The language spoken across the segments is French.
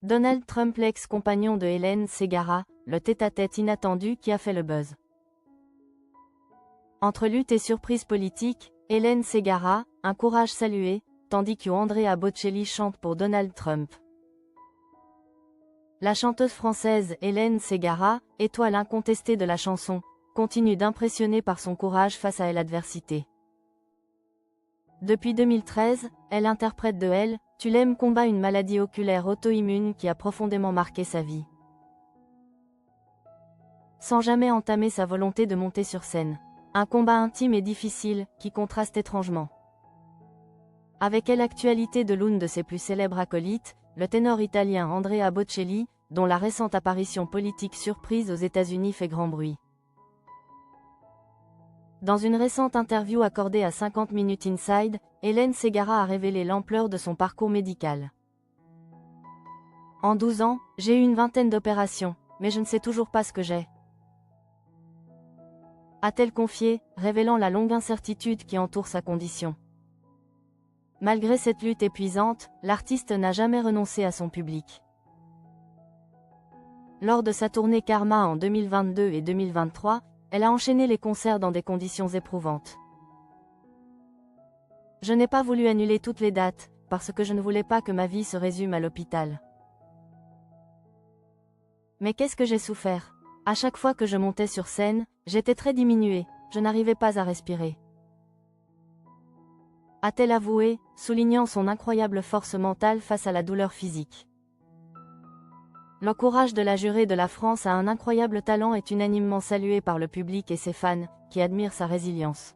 Donald Trump, l'ex-compagnon de Hélène Ségara, le tête-à-tête inattendu qui a fait le buzz. Entre lutte et surprise politique, Hélène Ségara, un courage salué, tandis que Andrea Bocelli chante pour Donald Trump. La chanteuse française Hélène Ségara, étoile incontestée de la chanson, continue d'impressionner par son courage face à l'adversité. Depuis 2013, elle interprète de Elle, Tu l'aimes combat une maladie oculaire auto-immune qui a profondément marqué sa vie. Sans jamais entamer sa volonté de monter sur scène. Un combat intime et difficile, qui contraste étrangement. Avec elle, l'actualité de l'une de ses plus célèbres acolytes, le ténor italien Andrea Bocelli, dont la récente apparition politique surprise aux États-Unis fait grand bruit. Dans une récente interview accordée à 50 Minutes Inside, Hélène Ségara a révélé l'ampleur de son parcours médical. En 12 ans, j'ai eu une vingtaine d'opérations, mais je ne sais toujours pas ce que j'ai. A-t-elle confié, révélant la longue incertitude qui entoure sa condition. Malgré cette lutte épuisante, l'artiste n'a jamais renoncé à son public. Lors de sa tournée Karma en 2022 et 2023, elle a enchaîné les concerts dans des conditions éprouvantes. Je n'ai pas voulu annuler toutes les dates, parce que je ne voulais pas que ma vie se résume à l'hôpital. Mais qu'est-ce que j'ai souffert? À chaque fois que je montais sur scène, j'étais très diminuée, je n'arrivais pas à respirer. A-t-elle avoué, soulignant son incroyable force mentale face à la douleur physique. Le courage de la jurée de la France a un incroyable talent est unanimement salué par le public et ses fans, qui admirent sa résilience.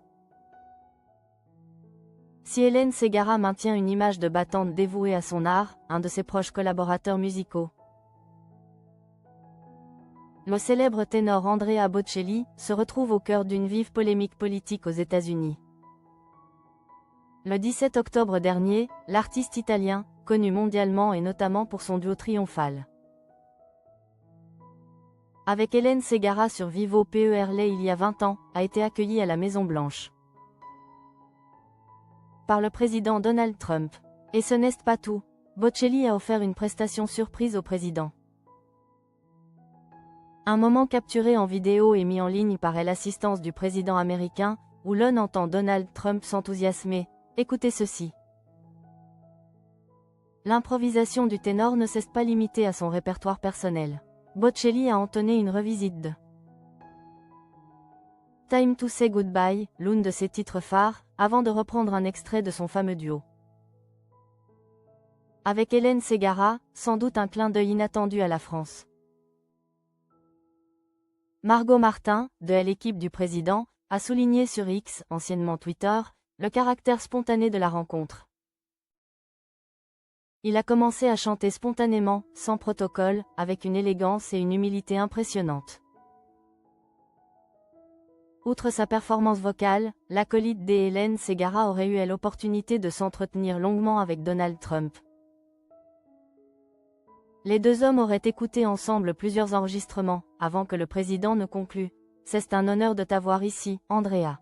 Si Hélène Ségara maintient une image de battante dévouée à son art, un de ses proches collaborateurs musicaux, le célèbre ténor Andrea Bocelli se retrouve au cœur d'une vive polémique politique aux États-Unis. Le 17 octobre dernier, l'artiste italien, connu mondialement et notamment pour son duo triomphal avec Hélène Ségara sur Vivo PERLE il y a 20 ans, a été accueilli à la Maison-Blanche par le président Donald Trump. Et ce n'est pas tout, Bocelli a offert une prestation surprise au président. Un moment capturé en vidéo et mis en ligne par l'assistance du président américain, où l'on entend Donald Trump s'enthousiasmer. Écoutez ceci. L'improvisation du ténor ne s'est pas limitée à son répertoire personnel. Bocelli a entonné une revisite de Time to Say Goodbye, l'une de ses titres phares, avant de reprendre un extrait de son fameux duo avec Hélène Ségara, sans doute un clin d'œil inattendu à la France. Margot Martin, de l'équipe du président, a souligné sur X, anciennement Twitter, le caractère spontané de la rencontre. Il a commencé à chanter spontanément, sans protocole, avec une élégance et une humilité impressionnantes. Outre sa performance vocale, l'acolyte d'Hélène Ségara aurait eu l'opportunité de s'entretenir longuement avec Donald Trump. Les deux hommes auraient écouté ensemble plusieurs enregistrements, avant que le président ne conclue. « C'est un honneur de t'avoir ici, Andrea. »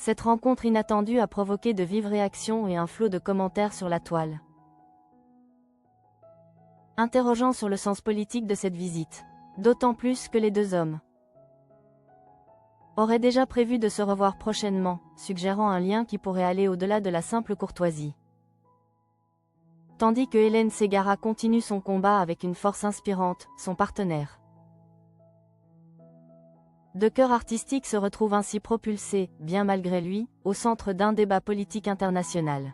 Cette rencontre inattendue a provoqué de vives réactions et un flot de commentaires sur la toile, interrogeant sur le sens politique de cette visite. D'autant plus que les deux hommes auraient déjà prévu de se revoir prochainement, suggérant un lien qui pourrait aller au-delà de la simple courtoisie. Tandis que Hélène Ségara continue son combat avec une force inspirante, son partenaire de cœur artistique se retrouve ainsi propulsé, bien malgré lui, au centre d'un débat politique international.